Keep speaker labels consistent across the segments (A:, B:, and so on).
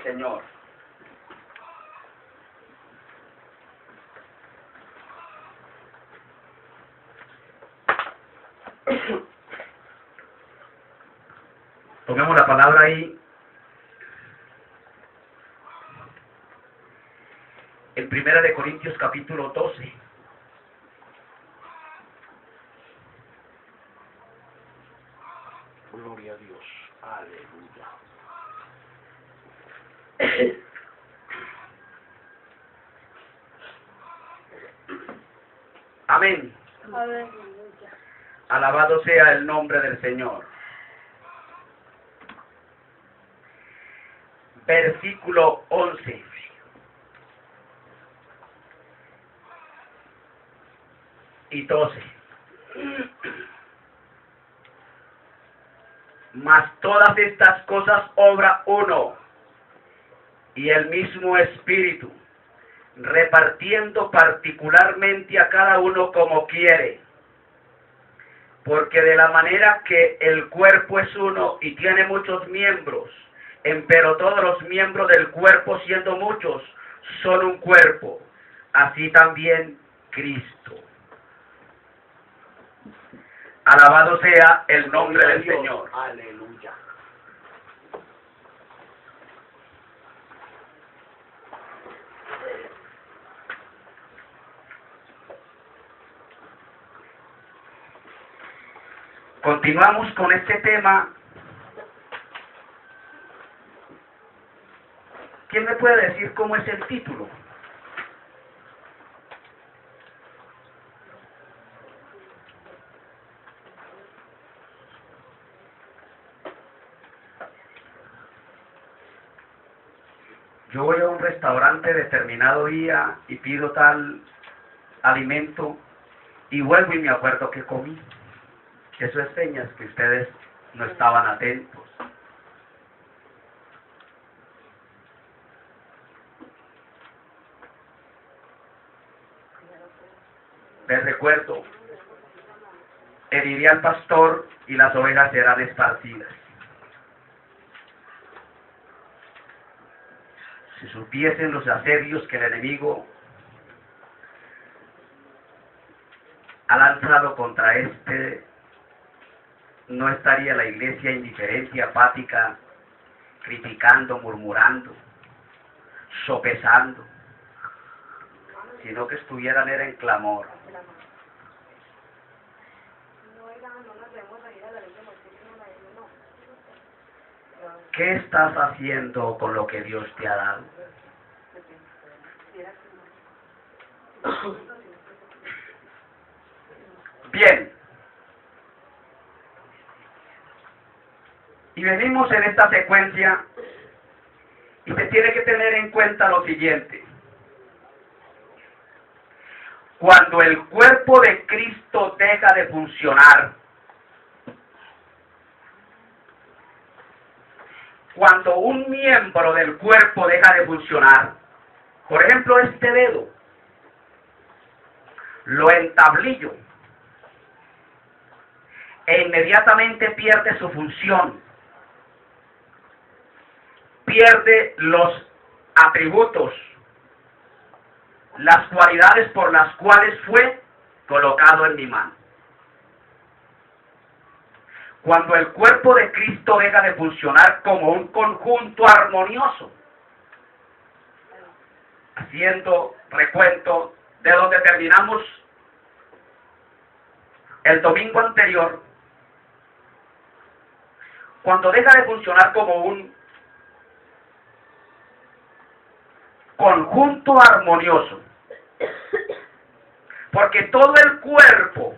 A: Señor. Tomemos la palabra ahí. En 1 de Corintios capítulo 12.
B: Gloria a Dios. Aleluya.
A: Amén.
C: Aleluya.
A: Alabado sea el nombre del Señor. Versículo 11. Y 12. Mas todas estas cosas obra uno, y el mismo Espíritu, repartiendo particularmente a cada uno como quiere. Porque de la manera que el cuerpo es uno y tiene muchos miembros, empero todos los miembros del cuerpo, siendo muchos, son un cuerpo, así también Cristo. Alabado sea el nombre del Señor.
B: Aleluya.
A: Continuamos con este tema. ¿Quién me puede decir cómo es el título? Yo voy a un restaurante determinado día y pido tal alimento y vuelvo y me acuerdo que comí. Eso es señas que ustedes no estaban atentos. Les recuerdo, heriré al pastor y las ovejas serán esparcidas. Si supiesen los asedios que el enemigo ha lanzado contra no estaría la iglesia indiferente y apática, criticando, murmurando, sopesando, sino que estuvieran era en clamor. ¿Qué estás haciendo con lo que Dios te ha dado? Bien. Y venimos en esta secuencia y se tiene que tener en cuenta lo siguiente. Cuando el cuerpo de Cristo deja de funcionar, cuando un miembro del cuerpo deja de funcionar, por ejemplo este dedo, lo entablillo e inmediatamente pierde su función, pierde los atributos, las cualidades por las cuales fue colocado en mi mano. Cuando el cuerpo de Cristo deja de funcionar como un conjunto armonioso, haciendo recuento de donde terminamos el domingo anterior, cuando deja de funcionar como un conjunto armonioso, porque todo el cuerpo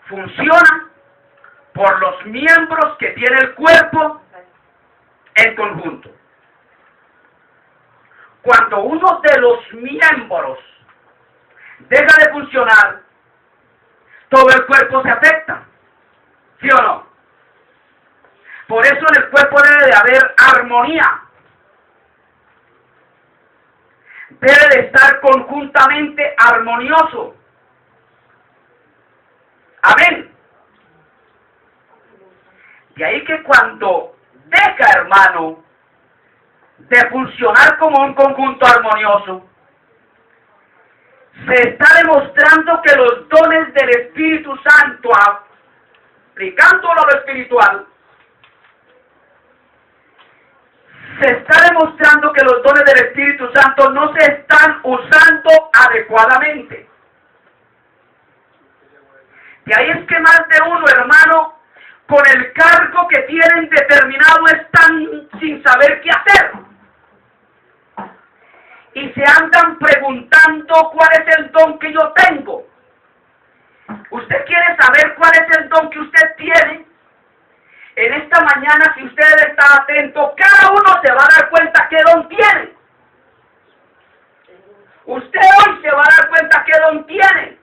A: funciona por los miembros que tiene el cuerpo en conjunto. Cuando uno de los miembros deja de funcionar, todo el cuerpo se afecta, ¿sí o no? Por eso en el cuerpo debe de haber armonía. Debe de estar conjuntamente armonioso. Amén. De ahí que cuando hermano, de funcionar como un conjunto armonioso, se está demostrando que los dones del Espíritu Santo, aplicándolo a lo espiritual, se está demostrando que los dones del Espíritu Santo no se están usando adecuadamente. Y ahí es que más de uno, hermano, con el cargo que tienen determinado están sin saber qué hacer. Y se andan preguntando cuál es el don que yo tengo. ¿Usted quiere saber cuál es el don que usted tiene? En esta mañana, si usted está atento, cada uno se va a dar cuenta qué don tiene. Usted hoy se va a dar cuenta qué don tiene.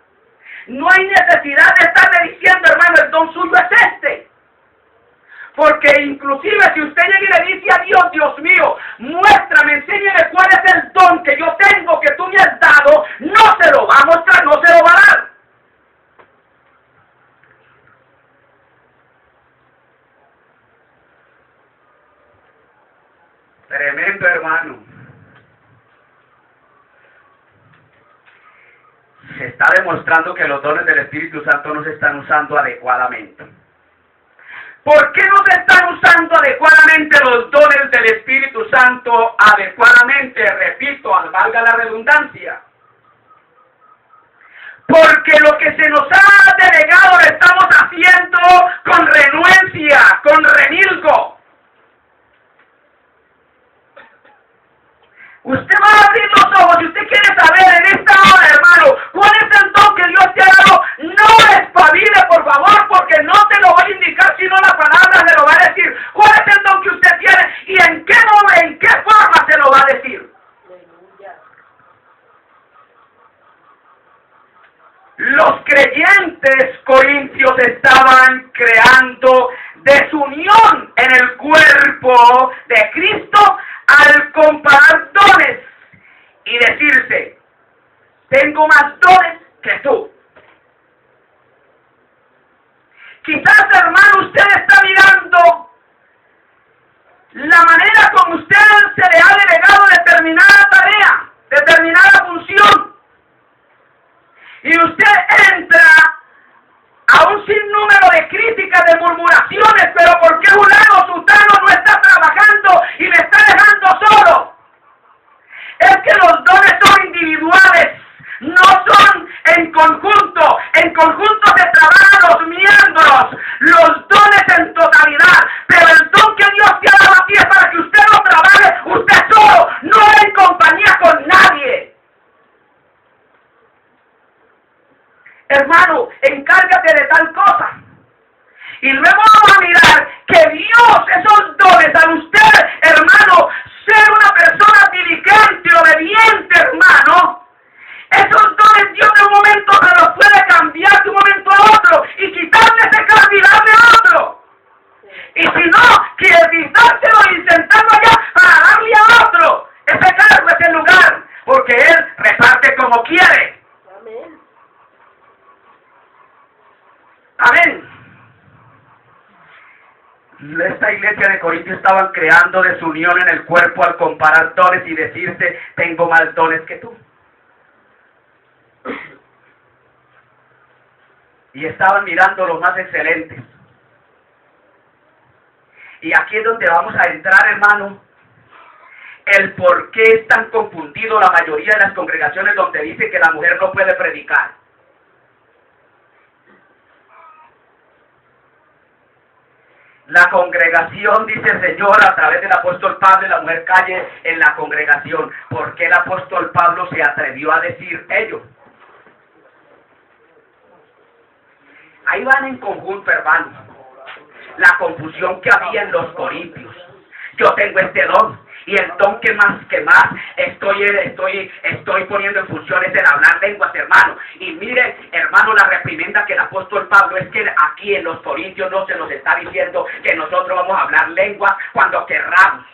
A: No hay necesidad de estarle diciendo, hermano, el don suyo es este. Porque inclusive si usted llega y le dice a Dios, Dios mío, muéstrame, enséñame cuál es el don que yo tengo, que tú me has dado, no se lo va a mostrar, no se lo va a dar. Tremendo, hermano. Se está demostrando que los dones del Espíritu Santo no se están usando adecuadamente. ¿Por qué no se están usando adecuadamente los dones del Espíritu Santo adecuadamente? Repito, valga la redundancia. Porque lo que se nos ha delegado lo estamos haciendo con renuencia, con remilgo. Usted va a abrir los ojos, si usted quiere saber en esta hora, hermano, cuál es el don que Dios te ha dado, no espabile, por favor, porque no te lo voy a indicar, sino la palabra se lo va a decir. ¿Cuál es el don que usted tiene y en qué forma se lo va a decir? Los creyentes corintios estaban creando desunión en el cuerpo de Cristo al comparar dones y decirse, tengo más dones que tú. Quizás, hermano, usted está mirando la manera como usted se le ha delegado determinada tarea, determinada función, y usted entra a un sinnúmero de críticas, de murmuraciones, pero ¿por qué fulano, sutano no está trabajando y me está dejando solo? Es que los dones son individuales, no son en conjunto. En conjunto se trabajan los miembros, los dones en totalidad, pero el don que Dios te ha dado a ti es para que usted lo trabaje usted solo, no en compañía con nadie. Hermano, encárgate de tal cosa. Y luego vamos a mirar que Dios, esos dones a usted, hermano, ser una persona diligente, obediente, hermano, esos dones Dios de un momento se los puede cambiar de un momento a otro y quitarle ese cargo y darle otro. Y si no, quitárselo y sentarlo allá para darle a otro ese cargo, ese lugar, porque Él reparte como quiere. Amén. Amén. Esta iglesia de Corinto estaban creando desunión en el cuerpo al comparar dones y decirse, tengo más dones que tú. Y estaban mirando los más excelentes. Y aquí es donde vamos a entrar, hermano, el por qué es tan confundido la mayoría de las congregaciones donde dice que la mujer no puede predicar. La congregación, dice el Señor a través del apóstol Pablo, y la mujer calle en la congregación. ¿Por qué el apóstol Pablo se atrevió a decir ello? Ahí van en conjunto, hermanos. La confusión que había en los corintios. Yo tengo este don, y el don que más estoy poniendo en función es el hablar lenguas, hermano. Y mire, hermano, la reprimenda que el apóstol Pablo es que aquí en los Corintios no se nos está diciendo que nosotros vamos a hablar lenguas cuando querramos.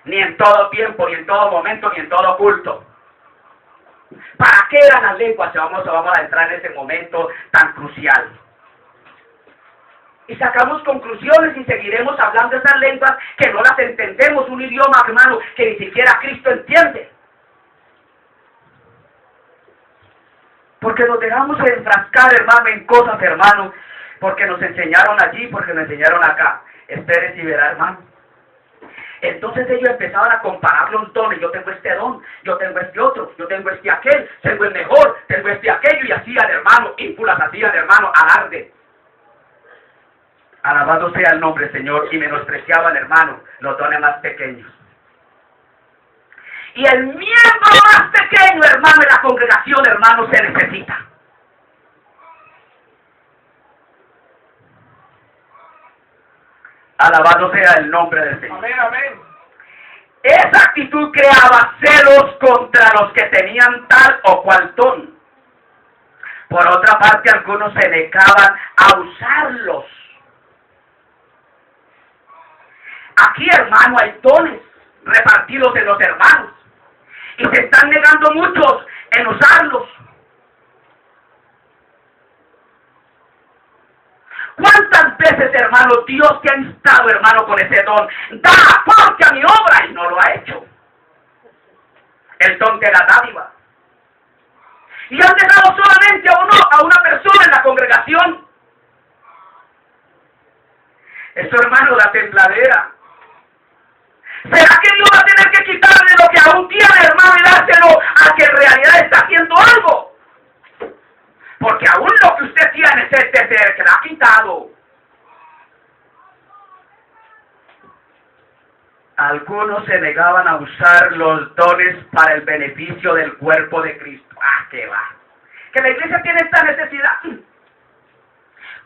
A: Ni en todo tiempo, ni en todo momento, ni en todo culto. ¿Para qué eran las lenguas? Vamos a entrar en ese momento tan crucial. Y sacamos conclusiones y seguiremos hablando esas lenguas que no las entendemos, un idioma, hermano, que ni siquiera Cristo entiende. Porque nos dejamos enfrascar, hermano, en cosas, hermano, porque nos enseñaron allí, porque nos enseñaron acá. Espérese y verá, hermano. Entonces ellos empezaban a comparar los dones. Yo tengo este don, yo tengo este otro, yo tengo este aquel, tengo el mejor, tengo este aquello, y hacían, hermano, ínfulas, hacían, hermano, alarde. Alabado sea el nombre, Señor, y menospreciaban, hermano, los dones más pequeños. Y el miembro más pequeño, hermano, de la congregación, hermano, se necesita. Alabado sea el nombre del Señor.
B: Amén, amén.
A: Esa actitud creaba celos contra los que tenían tal o cual don. Por otra parte, algunos se negaban a usarlos. Aquí, hermano, hay dones repartidos en los hermanos. Y se están negando muchos en usarlos. ¿Cuántas veces, hermano, Dios te ha instado, hermano, con ese don? Da aporte a mi obra, y no lo ha hecho. El don de la dádiva. Y han dejado solamente a una persona en la congregación. Eso, hermano, da tembladera. ¿Será que Dios va a tener que quitarle lo que aún tiene, hermano, y dárselo a que en realidad está haciendo algo? Porque aún lo que usted tiene es este ser que le ha quitado. Algunos se negaban a usar los dones para el beneficio del cuerpo de Cristo. ¡Ah, qué va! Que la iglesia tiene esta necesidad.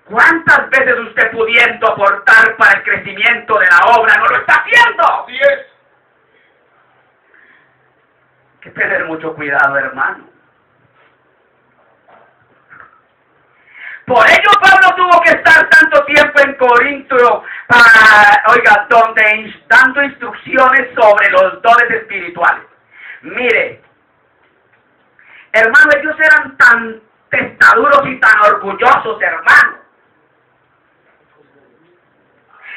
A: ¿Cuántas veces usted pudiendo aportar para el crecimiento de la obra no lo está haciendo?
B: Así es.
A: Hay que tener mucho cuidado, hermano. Por ello Pablo tuvo que estar tanto tiempo en Corinto dando instrucciones sobre los dones espirituales. Mire, hermano, ellos eran tan testaduros y tan orgullosos, hermano.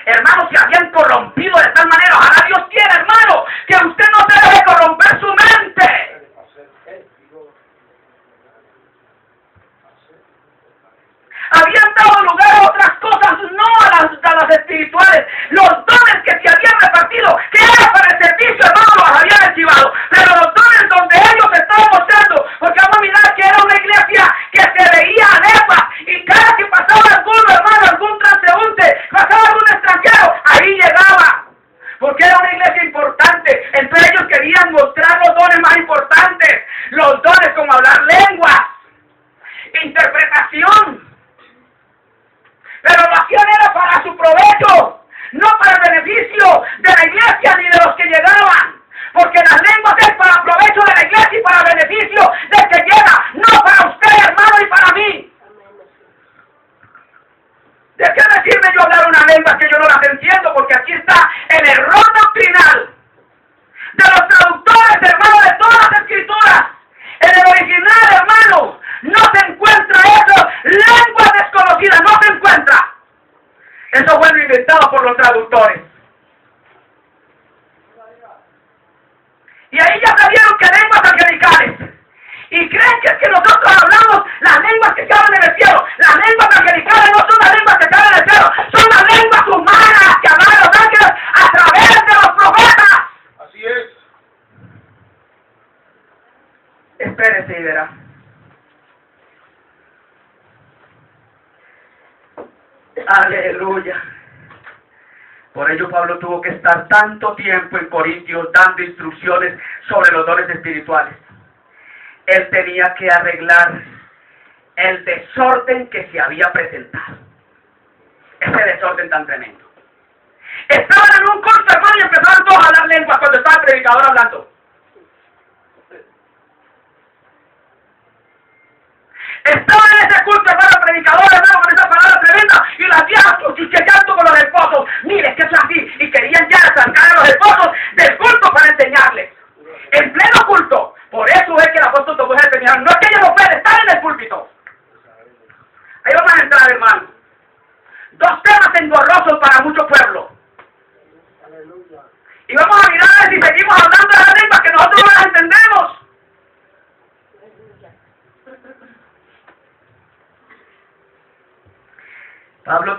A: Hermano, se habían corrompido de tal manera. Ojalá Dios quiera, hermano, que usted no se deje corromper su mente. Habían dado lugar a otras cosas, no a las espirituales. Los dones que se habían repartido, que era para el servicio, hermano, los habían archivado. Pero los dones donde ellos estaban mostrando, porque vamos a mirar que era una iglesia que se veía a leguas, y cada que pasaba alguno, hermano, algún transeúnte, pasaba algún extranjero, ahí llegaba. Porque era una iglesia importante. Entonces ellos querían mostrar los dones más importantes. Los dones como hablar lenguas, interpretación. Pero lo hacían era para su provecho, no para el beneficio de la iglesia ni de los que llegaban. Porque las lenguas es para el provecho de la iglesia y para el beneficio del que llega, no para usted, hermano, y para mí. ¿De qué me sirve yo hablar una lengua que yo no las entiendo? Porque aquí está el error doctrinal de los traductores, hermano, de todas las escrituras. En el original, hermano, no se encuentra eso, lenguas desconocidas, no se encuentra. Eso fue inventado por los traductores. Y ahí ya sabieron que lenguas angelicales. Y creen que es que nosotros hablamos las lenguas que se hablan en el cielo. Las lenguas angelicales no son las lenguas que se hablan en el cielo, son las lenguas humanas que hablan los ángeles a través de los profetas.
B: Así es.
A: Espérese y verá. Aleluya. Por ello Pablo tuvo que estar tanto tiempo en Corintios dando instrucciones sobre los dones espirituales. Él tenía que arreglar el desorden que se había presentado. Ese desorden tan tremendo. Estaban en un culto, hermano, y empezaron todos a hablar lenguas cuando estaba el predicador hablando. Estaban en ese culto, hermano, el predicador, hermano, con esa palabra tremenda, y las viejas cuchicheando con los esposos. Mire, que eso es así. Y querían ya sacar a los esposos del culto para enseñarles. En pleno culto. Por eso es que el apóstol tomó ese señal. No es que ellos no pueden estar en el púlpito. Ahí vamos a entrar, hermano. Dos temas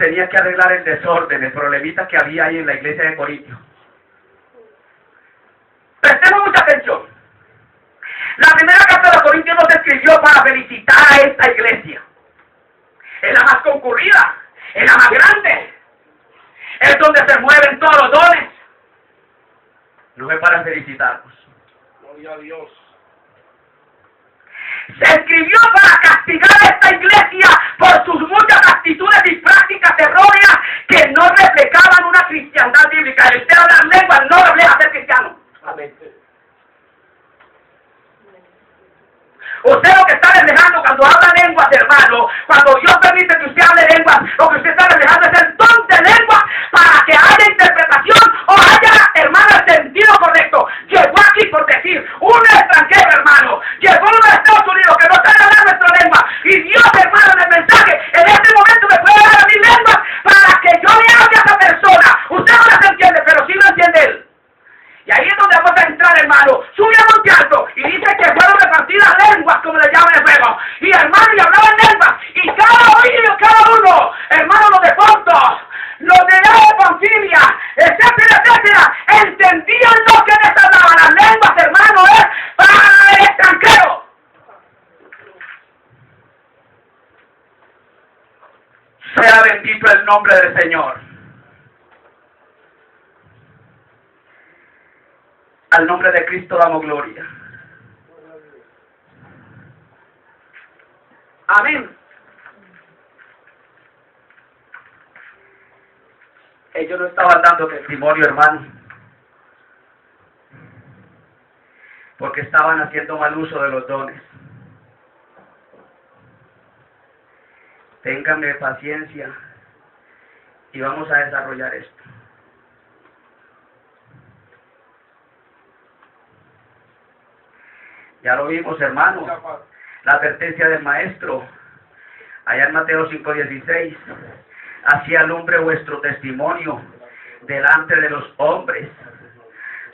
A: tenía que arreglar el desorden, el problemita que había ahí en la iglesia de Corintio. Prestemos mucha atención. La primera carta de los Corintios no se escribió para felicitar a esta iglesia. Es la más concurrida, es la más grande, es donde se mueven todos los dones. No es para felicitarnos.
B: Gloria a Dios.
A: Se escribió para castigar a esta iglesia por sus muchas actitudes y prácticas erróneas que no reflejaban una cristiandad bíblica. El usted hablar lenguas no refleja ser cristiano.
B: Amén.
A: Usted lo que está reflejando cuando habla lenguas, hermano, cuando Dios permite que usted hable lenguas, lo que usted está reflejando es el don de lenguas para que haya interpretación o haya, hermano, el sentido correcto. Llegó aquí por decir, un extranjero, hermano, llegó uno de Estados Unidos que no sabe hablar nuestra lengua, y Dios, hermano, en el mensaje, en este momento me puede dar a mí lenguas para que yo le hable a esa persona. Usted no las entiende, pero sí lo entiende él. Y ahí es donde vamos a entrar, hermano. Sube a monte alto y dice que fueron repartidas lenguas, como le llaman el fuego. Y hermano, y hablaban lenguas. Y cada oído, cada uno, hermano, los de Ponto, los de Panfilia, etcétera, etcétera, entendían lo que les hablaban. Las lenguas, hermano, es para el extranjero. Sea bendito el nombre del Señor. Al nombre de Cristo damos gloria. Amén. Ellos no estaban dando testimonio, hermano, porque estaban haciendo mal uso de los dones. Ténganme paciencia y vamos a desarrollar esto. Ya lo vimos, hermano, la advertencia del maestro, allá en Mateo 5:16, así alumbre vuestro testimonio delante de los hombres,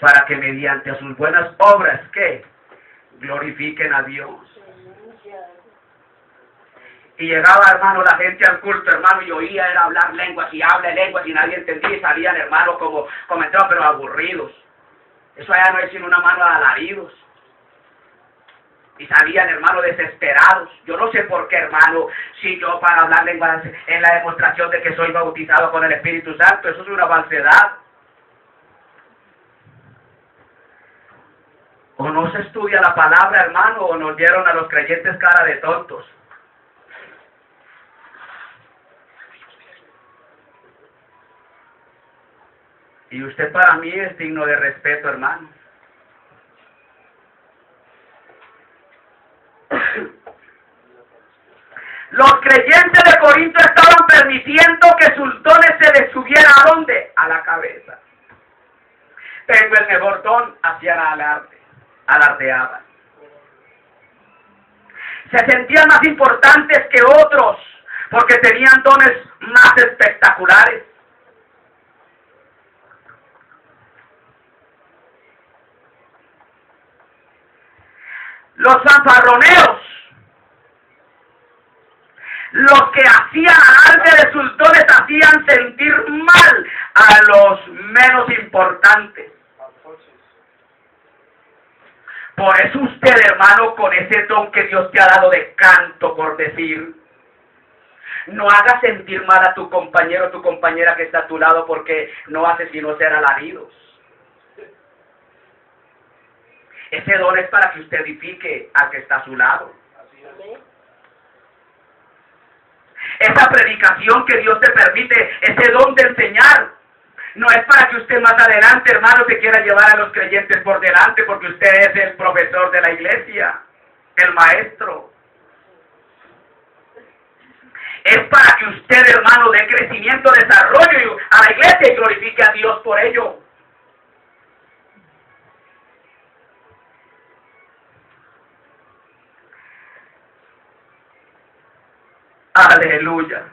A: para que mediante sus buenas obras, ¿qué? Glorifiquen a Dios. Y llegaba, hermano, la gente al culto, hermano, y oía era hablar lenguas, y habla lenguas, y nadie entendía, y salían, hermano, como entraban, pero aburridos. Eso allá no es sino una mano de alaridos. Y salían, hermano, desesperados. Yo no sé por qué, hermano, si yo para hablar lenguas en la demostración de que soy bautizado con el Espíritu Santo, eso es una falsedad. O no se estudia la palabra, hermano, o nos dieron a los creyentes cara de tontos. Y usted para mí es digno de respeto, hermano. Los creyentes de Corinto estaban permitiendo que sus dones se les subieran ¿a dónde? A la cabeza. Tengo el mejor don, hacían alardeaban. Se sentían más importantes que otros porque tenían dones más espectaculares. Los fanfarroneos, los que hacían alarde de sus dones, hacían sentir mal a los menos importantes. Por eso usted, hermano, con ese don que Dios te ha dado de canto, por decir, no haga sentir mal a tu compañero o tu compañera que está a tu lado, porque no hace sino ser alaridos. Ese don es para que usted edifique al que está a su lado. Esa predicación que Dios te permite, ese don de enseñar, no es para que usted más adelante, hermano, se quiera llevar a los creyentes por delante, porque usted es el profesor de la iglesia, el maestro. Es para que usted, hermano, dé crecimiento, desarrollo a la iglesia y glorifique a Dios por ello. Aleluya.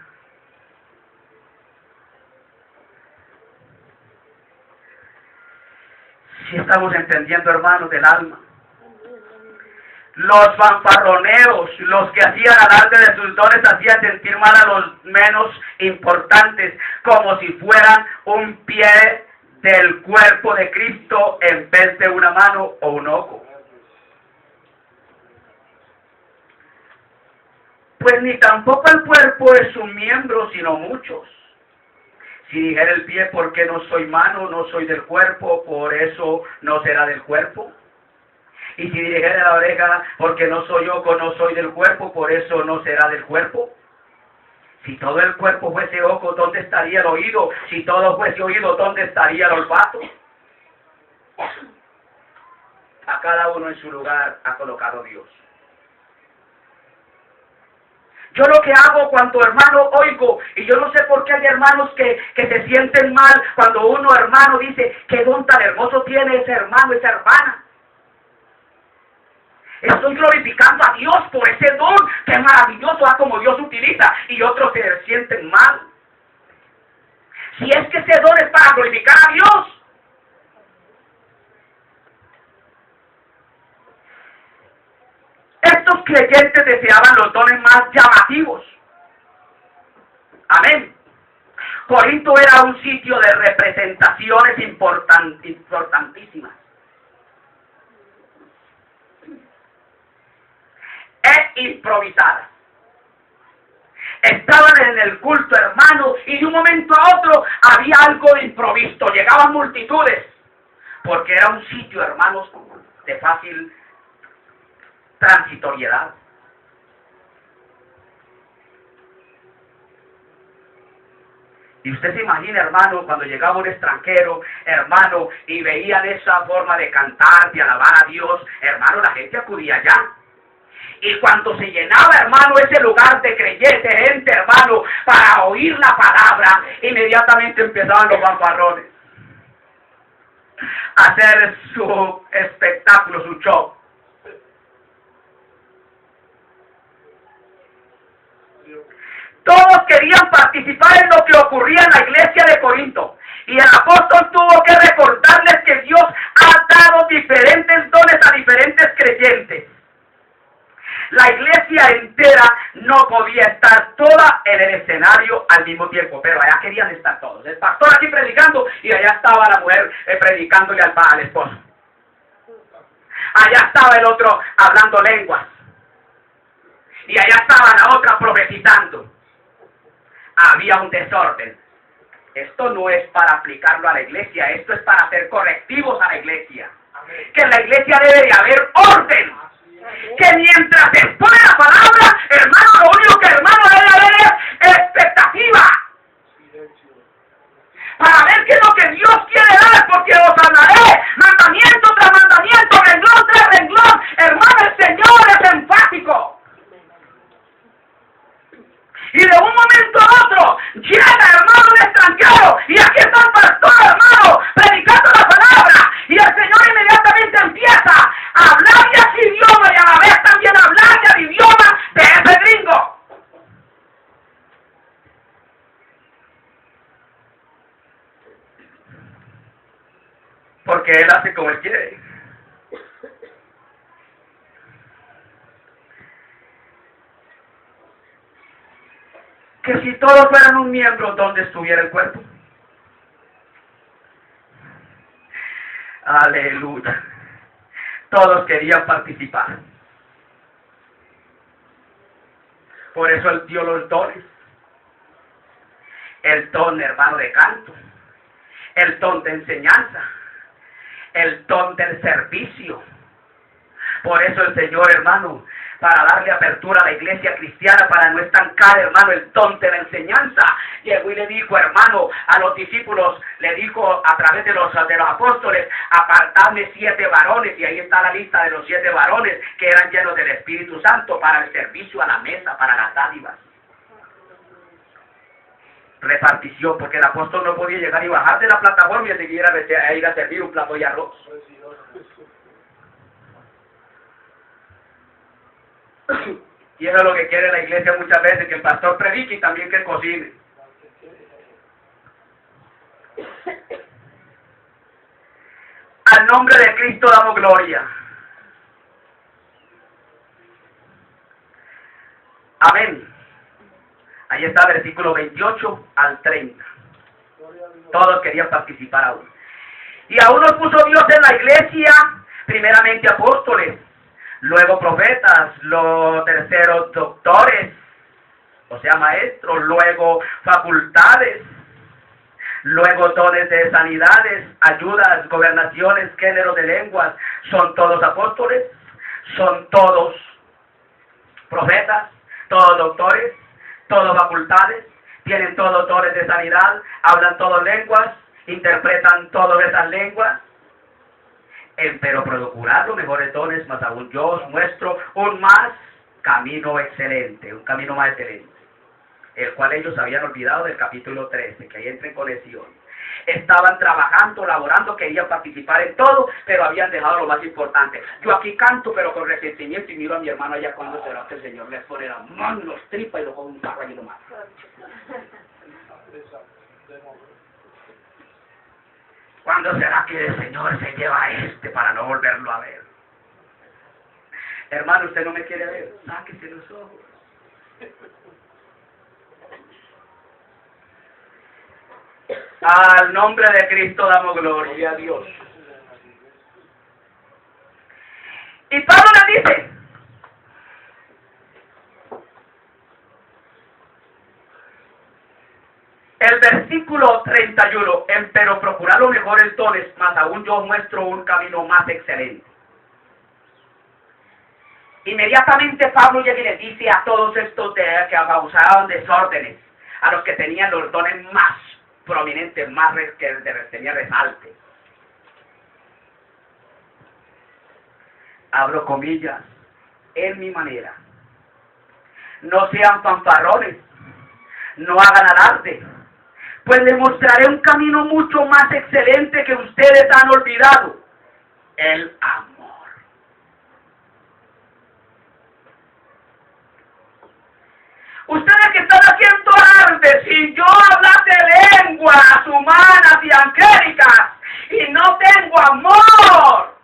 A: Si estamos entendiendo, hermanos, del alma. Los fanfarroneos, los que hacían alarde de sus dones, hacían sentir mal a los menos importantes, como si fueran un pie del cuerpo de Cristo en vez de una mano o un ojo. Pues ni tampoco el cuerpo es un miembro, sino muchos. Si dijera el pie, ¿por qué no soy mano, no soy del cuerpo? Por eso no será del cuerpo. Y si dijera la oreja, porque no soy ojo, no soy del cuerpo, por eso no será del cuerpo. Si todo el cuerpo fuese ojo, ¿dónde estaría el oído? Si todo fuese oído, ¿dónde estaría el olfato? A cada uno en su lugar ha colocado Dios. Yo lo que hago cuando hermano oigo, y yo no sé por qué hay hermanos que se sienten mal cuando uno hermano dice, qué don tan hermoso tiene ese hermano, esa hermana. Estoy glorificando a Dios por ese don que es maravilloso, como Dios utiliza, y otros se sienten mal. Si es que ese don es para glorificar a Dios. Estos creyentes deseaban los dones más llamativos. Amén. Corinto era un sitio de representaciones importantísimas. Improvisadas. Estaban en el culto, hermano, y de un momento a otro había algo de improviso. Llegaban multitudes, porque era un sitio, hermanos, de fácil transitoriedad. Y usted se imagina, hermano, cuando llegaba un extranjero, hermano, y veían esa forma de cantar, de alabar a Dios, hermano, la gente acudía allá. Y cuando se llenaba, hermano, ese lugar de creyentes, gente, hermano, para oír la palabra, inmediatamente empezaban los fanfarrones a hacer su espectáculo, su show. Todos querían participar en lo que ocurría en la iglesia de Corinto. Y el apóstol tuvo que recordarles que Dios ha dado diferentes dones a diferentes creyentes. La iglesia entera no podía estar toda en el escenario al mismo tiempo, pero allá querían estar todos. El pastor aquí predicando y allá estaba la mujer predicándole al esposo. Allá estaba el otro hablando lenguas. Y allá estaba la otra profetizando. Había un desorden. Esto no es para aplicarlo a la iglesia, esto es para hacer correctivos a la iglesia. Que en la iglesia debe de haber orden. Que mientras se expone la palabra, hermano, lo único que hermano debe haber es expectativa. Para ver qué es lo que Dios quiere dar, porque os hablaré mandamiento tras mandamiento, renglón tras renglón. Hermano, el Señor es enfático. Y de un momento a otro llega, hermano, un extranjero, y aquí está el pastor, hermano, predicando la palabra, y el Señor inmediatamente empieza a hablar de ese idioma y a la vez también hablar del idioma de ese gringo. Porque Él hace como Él quiere. Que si todos fueran un miembro, ¿dónde estuviera el cuerpo? Aleluya. Todos querían participar. Por eso Él dio los dones. El don, hermano, de canto. El don de enseñanza. El don del servicio. Por eso el Señor, hermano, para darle apertura a la iglesia cristiana, para no estancar, hermano, el don de la enseñanza, llegó y le dijo, hermano, a los discípulos, le dijo a través de los apóstoles, apartadme 7 varones, y ahí está la lista de los 7 varones que eran llenos del Espíritu Santo para el servicio a la mesa, para las dádivas. Repartición, porque el apóstol no podía llegar y bajar de la plataforma y seguir a ir a servir un plato de arroz. Y eso es lo que quiere la iglesia muchas veces, que el pastor predique y también que cocine. Al nombre de Cristo damos gloria. Amén. Ahí está versículo 28 al 30. Todos querían participar aún. Y aún nos puso Dios en la iglesia, primeramente apóstoles, luego profetas, los terceros doctores, o sea maestros, luego facultades, luego dones de sanidades, ayudas, gobernaciones, género de lenguas. Son todos apóstoles, son todos profetas, todos doctores, todos facultades, tienen todos dones de sanidad, hablan todas lenguas, interpretan todas esas lenguas. Pero procurar los mejores dones, más aún yo os muestro un camino excelente, un camino más excelente, el cual ellos habían olvidado del capítulo 13, que ahí entra en conexión. Estaban trabajando, laborando, querían participar en todo, pero habían dejado lo más importante. Yo aquí canto, pero con resentimiento, y miro a mi hermano allá cuando será que el Señor les pone la mano, los tripa y lo pone un carro allí nomás. ¿Cuándo será que el Señor se lleva a para no volverlo a ver? Hermano, usted no me quiere ver, sáquese los ojos. Al nombre de Cristo damos gloria a Dios. Y Pablo le dice: el versículo 31, pero procurar los mejores dones, más aún yo os muestro un camino más excelente. Inmediatamente Pablo llega y les dice a todos estos que causaban desórdenes, a los que tenían los dones más prominentes, más que tenía resalte. Abro comillas, en mi manera. No sean fanfarrones, no hagan alarde, pues les mostraré un camino mucho más excelente que ustedes han olvidado: el amor. Ustedes que están haciendo alarde, si yo hablase lenguas humanas y angélicas y no tengo amor,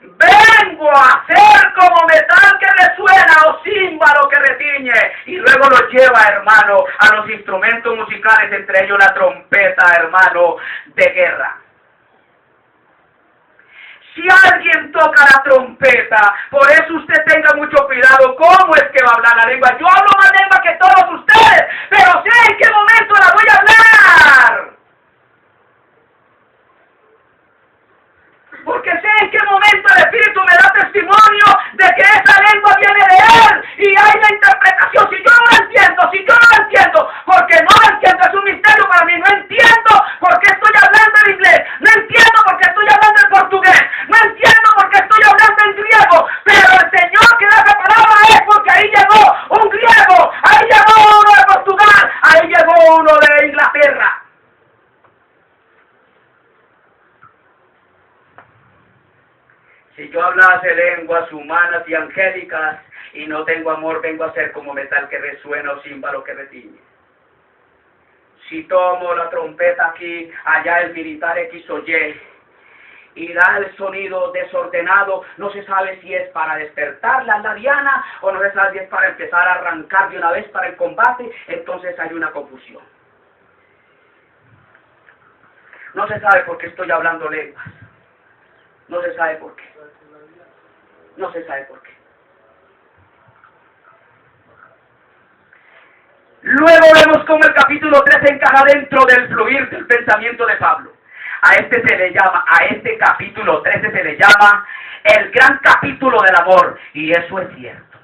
A: vengo a ser como metal que resuena o címbalo que retiñe. Y luego lo lleva, hermano, a los instrumentos musicales, entre ellos la trompeta, hermano, de guerra. Si alguien toca la trompeta, por eso usted tenga mucho cuidado cómo es que va a hablar la lengua. Yo hablo más lengua que todos ustedes, pero sé en qué momento la voy a hablar. Porque sé en qué momento el Espíritu me da testimonio de que esa lengua viene de Él y hay la interpretación. Si yo no la entiendo, porque no la entiendo, es un misterio para mí. No entiendo por qué estoy hablando en inglés, no entiendo por qué estoy hablando en portugués, no entiendo por qué estoy hablando en griego, pero el Señor que da esa palabra es porque ahí llegó un griego, ahí llegó uno de Portugal, ahí llegó uno de Inglaterra. Si yo hablase lenguas humanas y angélicas y no tengo amor, vengo a ser como metal que resuena o címbalo que retiñe. Si tomo la trompeta aquí, allá el militar X o Y, y da el sonido desordenado, no se sabe si es para despertar la diana o no se sabe si es para empezar a arrancar de una vez para el combate, entonces hay una confusión. No se sabe por qué estoy hablando lenguas. No se sabe por qué. No se sabe por qué. Luego vemos cómo el capítulo 3 encaja dentro del fluir del pensamiento de Pablo. A este capítulo 13 se le llama el gran capítulo del amor. Y eso es cierto.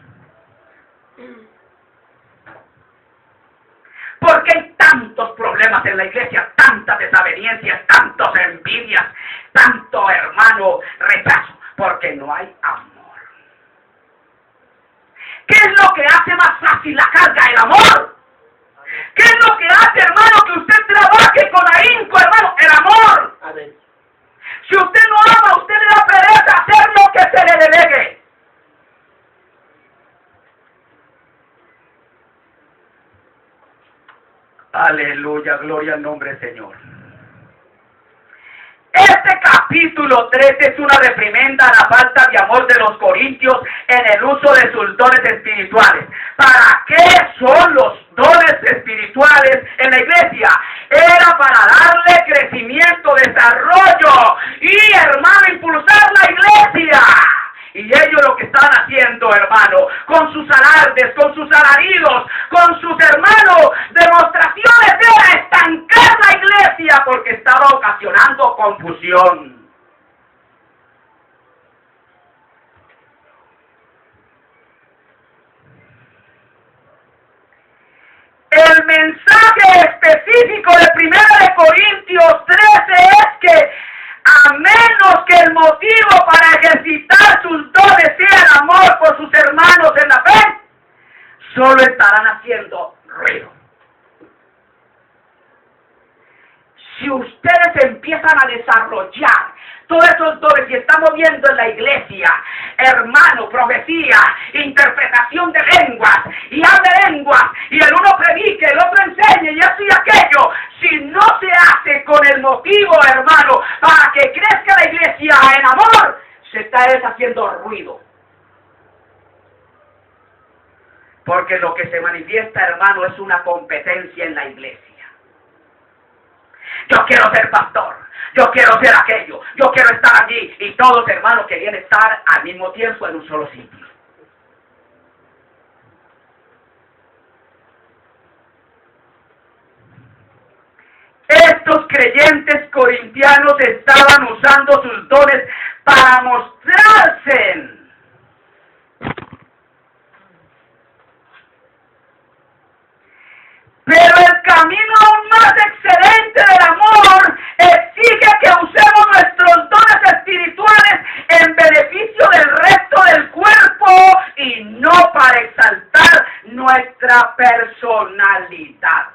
A: Porque hay tantos problemas en la iglesia, tantas desavenencias, tantas envidias, tanto, hermano, rechazo, porque no hay amor. ¿Qué es lo que hace más fácil la carga? El amor. ¿Qué es lo que hace, hermano, que usted trabaje con ahínco, hermano? El amor. Amén. Si usted no ama, usted le da pereza hacer lo que se le delegue. Aleluya, gloria al nombre del Señor. Este Este capítulo 3 es una reprimenda a la falta de amor de los corintios en el uso de sus dones espirituales. ¿Para qué son los dones espirituales en la iglesia? Era para darle crecimiento, desarrollo y, hermano, impulsar la iglesia. Y ellos lo que estaban haciendo, hermano, con sus alardes, con sus alaridos, con sus, hermanos, demostraciones, era estancar la iglesia porque estaba ocasionando confusión. El mensaje específico de 1 Corintios 13 es que a menos que el motivo para ejercitar sus dones sea el amor por sus hermanos en la fe, solo estarán haciendo ruido. Si ustedes empiezan a desarrollar todos esos dones, y estamos viendo en la iglesia, hermano, profecía, interpretación de lenguas, y habla lenguas, y el uno predique, el otro enseña, y así y aquello, si no se hace con el motivo, hermano, para que crezca la iglesia en amor, se está deshaciendo ruido. Porque lo que se manifiesta, hermano, es una competencia en la iglesia. Yo quiero ser pastor, yo quiero ser aquello, yo quiero estar allí, y todos, hermanos, querían estar al mismo tiempo en un solo sitio. Estos creyentes corintianos estaban usando sus dones para mostrarse. Pero el camino aún más excelente del amor exige que usemos nuestros dones espirituales en beneficio del resto del cuerpo y no para exaltar nuestra personalidad.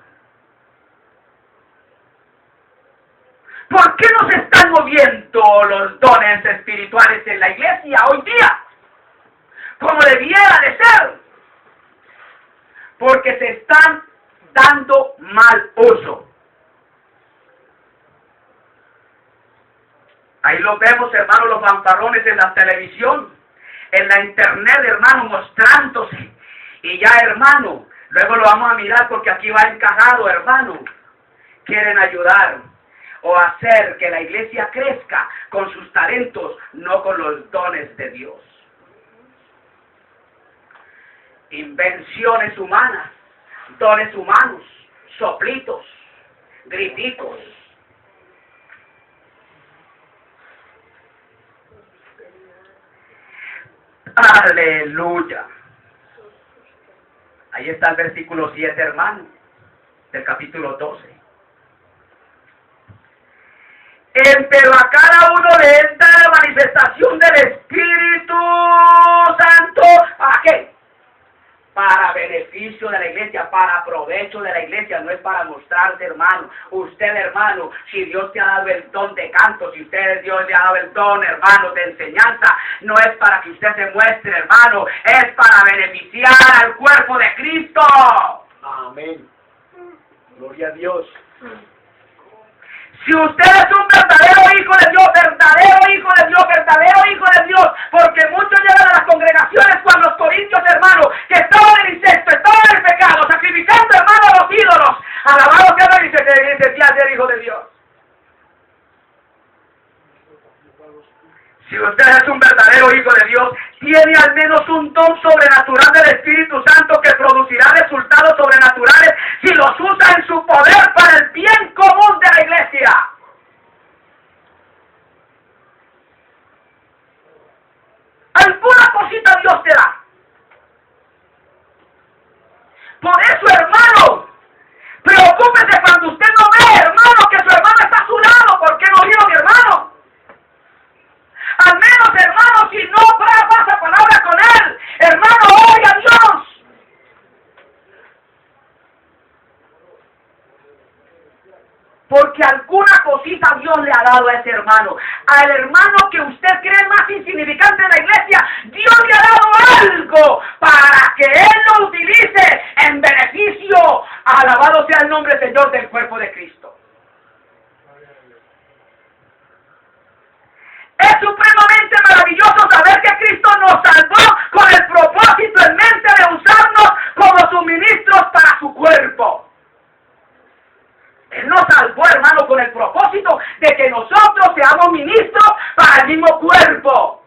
A: ¿Por qué no se están moviendo los dones espirituales en la iglesia hoy día? Como debiera de ser. Porque se están dando mal uso. Ahí los vemos, hermanos, los fanfarrones en la televisión, en la internet, hermano, mostrándose. Y ya, hermano, luego lo vamos a mirar porque aquí va encajado, hermano. Quieren ayudar o hacer que la iglesia crezca con sus talentos, no con los dones de Dios. Invenciones humanas, dones humanos, soplitos, grititos. Aleluya. Ahí está el versículo 7, hermano, del capítulo 12. Pero a cada uno le entra la manifestación del Espíritu Santo. ¿Para qué? Para beneficio de la iglesia, para provecho de la iglesia, no es para mostrarse, hermano. Usted, hermano, si Dios te ha dado el don de canto, si Dios le ha dado el don, hermano, de enseñanza, no es para que usted se muestre, hermano, es para beneficiar al cuerpo de Cristo.
B: Amén. Gloria a Dios.
A: Si usted es un verdadero hijo de Dios, verdadero hijo de Dios, verdadero hijo de Dios, porque muchos llegan a las congregaciones cuando los corintios, hermanos, que estaban en incesto, estaban en el pecado, sacrificando, hermanos, a los ídolos, alabados sea Dios, y se decía ser hijo de Dios. Si usted es un verdadero hijo de Dios, tiene al menos un don sobrenatural del Espíritu Santo que producirá resultados sobrenaturales si los usa en su poder para el bien común de la iglesia. Alguna cosita Dios te da. Por eso, hermano, preocúpese cuando usted no ve, hermano, que su hermano está a su lado. ¿Por qué no vio, mi hermano? Al menos, hermano, si no pasa palabra con él, hermano, oiga a Dios. Porque alguna cosita Dios le ha dado a ese hermano. Al hermano que usted cree más insignificante en la iglesia, Dios le ha dado algo para que él lo utilice en beneficio. Alabado sea el nombre del Señor del cuerpo de Cristo. salvó, hermano, con el propósito de que nosotros seamos ministros para el mismo cuerpo,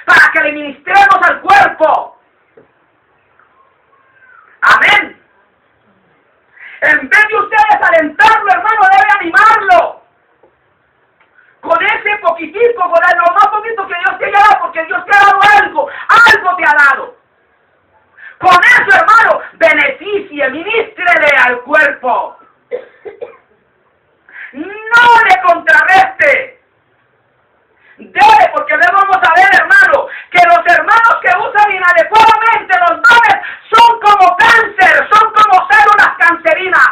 A: para que le ministremos al cuerpo. Amén. En vez de usted desalentarlo, hermano, debe animarlo. Con ese poquitico, con lo más poquito que Dios te ha dado, porque Dios te ha dado algo te ha dado. Con eso, hermano, beneficie, ministrele al cuerpo. No le contrarreste. Debe, porque luego vamos a ver, hermano, que los hermanos que usan inadecuadamente los dones son como cáncer, son como células cancerinas.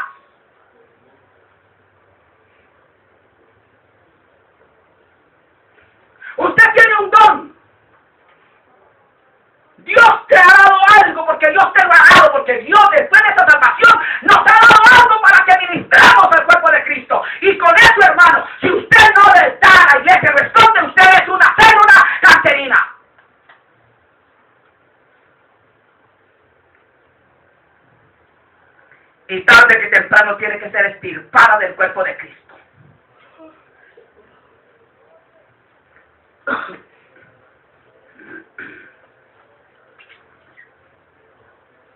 A: Usted tiene un don. Dios te ha dado algo, porque Dios te lo ha dado, porque Dios después de esta salvación nos ha dado algo para que ministremos al cuerpo de Cristo. Y con eso, hermano, si usted no le da a la iglesia, responde, usted es una célula cancerina. Y tarde que temprano tiene que ser extirpada del cuerpo de Cristo.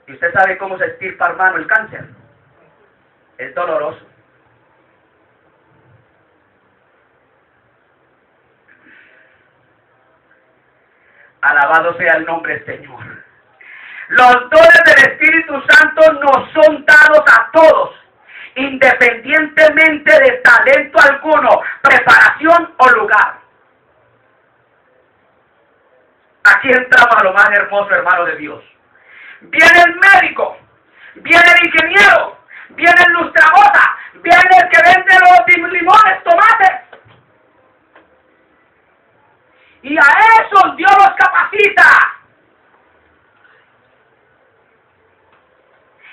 A: ¿Y usted sabe cómo se extirpa, hermano, el cáncer? Es doloroso. Alabado sea el nombre del Señor. Los dones del Espíritu Santo nos son dados a todos, independientemente de talento alguno, preparación o lugar. Aquí entramos a lo más hermoso, hermano de Dios. Viene el médico, viene el ingeniero, viene el lustrabosa, viene el que vende los limones, tomates. Y a esos Dios los capacita.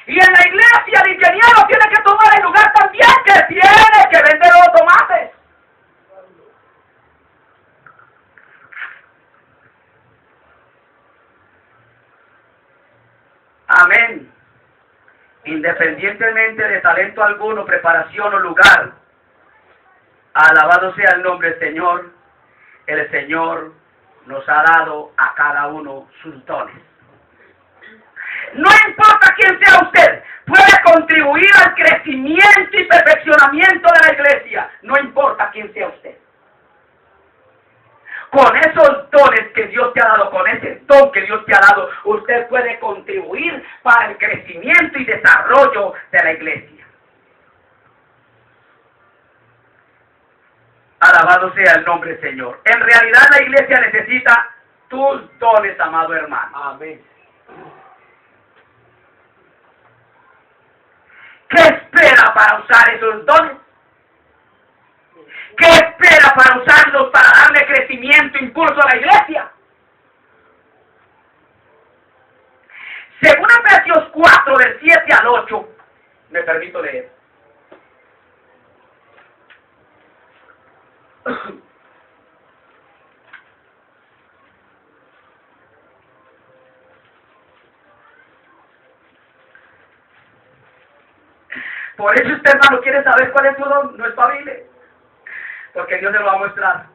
A: Y en la iglesia el ingeniero tiene que tomar el lugar también que tiene que vender los tomates. Amén. Independientemente de talento alguno, preparación o lugar, alabado sea el nombre del Señor, el Señor nos ha dado a cada uno sus dones. No importa quién sea usted, puede contribuir al crecimiento y perfeccionamiento de la iglesia. No importa quién sea usted. Con esos dones que Dios te ha dado, con ese don que Dios te ha dado, usted puede contribuir para el crecimiento y desarrollo de la iglesia. Alabado sea el nombre del Señor. En realidad la iglesia necesita tus dones, amado hermano.
B: Amén.
A: ¿Qué espera para usar esos dones? ¿Qué espera para usarlos para darle crecimiento, impulso a la iglesia? Según Efesios 4, del 7 al 8, me permito leer. Por eso usted, hermano, quiere saber cuál es su don, no espabile, porque Dios se lo va a mostrar.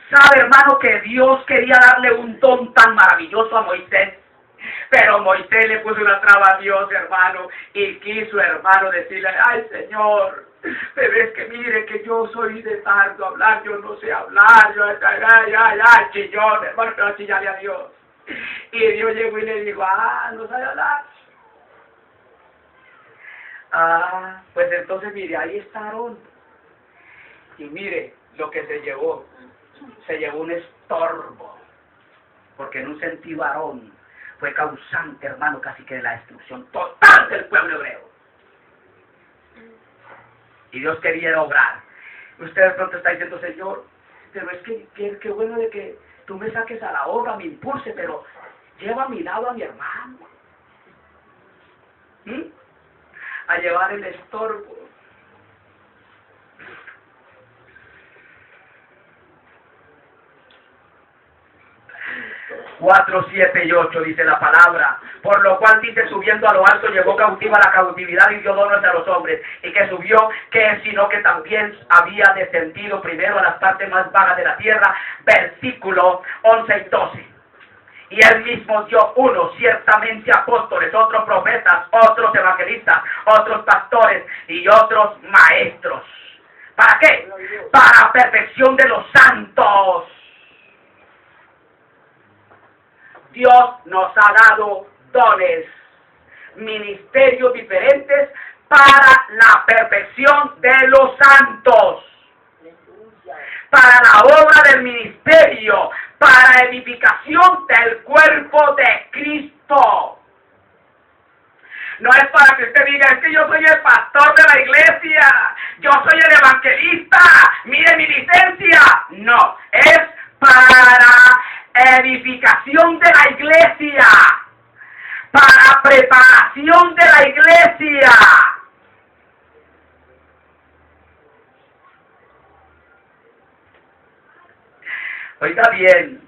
A: ¿Sabe, hermano, que Dios quería darle un don tan maravilloso a Moisés? Pero Moisés le puso una traba a Dios, hermano, y quiso, hermano, decirle, ay, Señor, pero es que mire que yo soy de tardo hablar, yo no sé hablar, yo, ay, chillón, hermano, pero chillarle a Dios. Y Dios llegó y le dijo, no sabe hablar. Pues entonces mire, ahí está Aarón. Y mire lo que se llevó un estorbo, porque en un sentido Aarón fue causante, hermano, casi que de la destrucción total del pueblo hebreo. Y Dios quería obrar. Usted de pronto está diciendo, Señor, pero es que qué bueno de que tú me saques a la obra, me impulse, pero lleva a mi lado a mi hermano. A llevar el estorbo. Cuatro, 7 y 8 dice la palabra, Por lo cual dice, subiendo a lo alto, llevó cautiva la cautividad y dio dones a los hombres. Y que subió, que es sino que también había descendido primero a las partes más bajas de la tierra. Versículo 11 y 12. Y él mismo dio unos ciertamente apóstoles, otros profetas, otros evangelistas, otros pastores y otros maestros. ¿Para qué? Para perfección de los santos. Dios nos ha dado dones, ministerios diferentes para la perfección de los santos, para la obra del ministerio, para edificación del cuerpo de Cristo. No es para que usted diga, es que yo soy el pastor de la iglesia, yo soy el evangelista, mire mi licencia. No, es para edificación de la iglesia, para preparación de la iglesia. Oiga bien,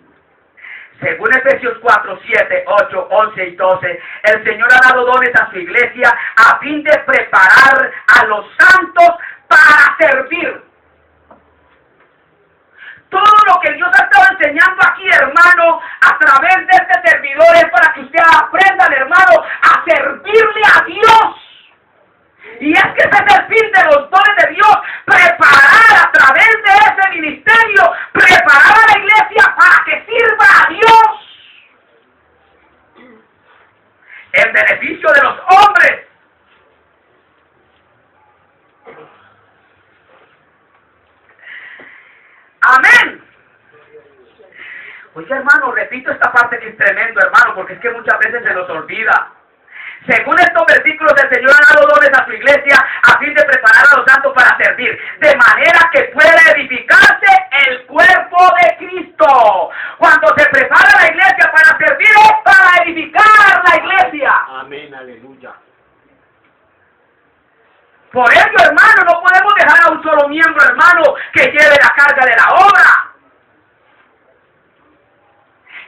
A: según Efesios 4, 7, 8, 11 y 12, el Señor ha dado dones a su iglesia a fin de preparar a los santos para servir. Todo lo que Dios ha estado enseñando aquí, hermano, a través de este servidor es para que usted aprenda, hermano, a servirle a Dios. Y es que ese es el fin de los dones de Dios, preparar a través de ese ministerio, preparar a la iglesia para que sirva a Dios en beneficio de los hombres. Amén. Oye, hermano, repito esta parte que es tremendo, hermano, porque es que muchas veces se nos olvida. Según estos versículos, el Señor ha dado dones a su iglesia a fin de preparar a los santos para servir, de manera que pueda edificarse el cuerpo de Cristo. Cuando se prepara la iglesia para servir, es para edificar la iglesia.
B: Amén, aleluya.
A: Por ello, hermano, no podemos dejar a un solo miembro, hermano, que lleve la carga de la obra.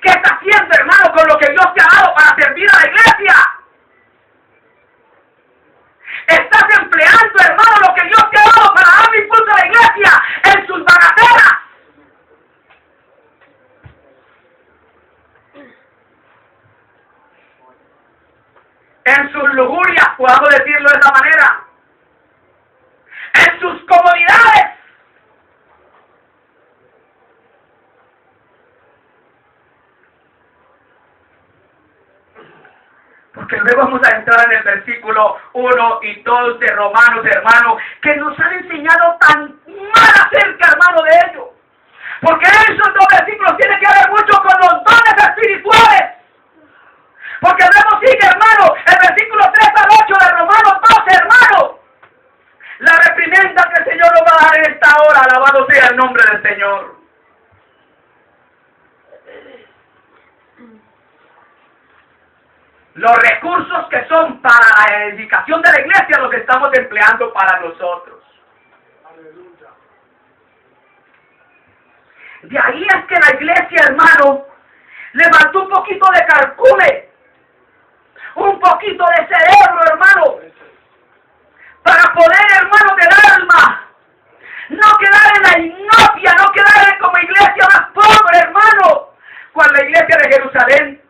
A: ¿Qué está haciendo, hermano, con lo que Dios te ha dado para servir a la iglesia? Estás empleando, hermano, lo que Dios te ha dado para darle impulso a la iglesia en sus bagaceras. En sus lujurias, podamos decirlo de esa manera. En sus comodidades. Porque luego vamos a entrar en el versículo 1 y 2 de Romanos, hermano, que nos han enseñado tan mal acerca, hermano, de ello. Porque esos dos versículos tienen que ver mucho con los dones espirituales. Porque luego sigue, hermano, el versículo 3 al 8 de Romanos 12, hermano. La reprimenda que el Señor nos va a dar en esta hora, alabado sea el nombre del Señor. Los recursos que son para la edificación de la iglesia los estamos empleando para nosotros.
B: Aleluya.
A: De ahí es que la iglesia, hermano, levantó un poquito de calcule, un poquito de cerebro, hermano, para poder, hermano, del alma, no quedar en la inopia, no quedar como iglesia más pobre, hermano, con la iglesia de Jerusalén.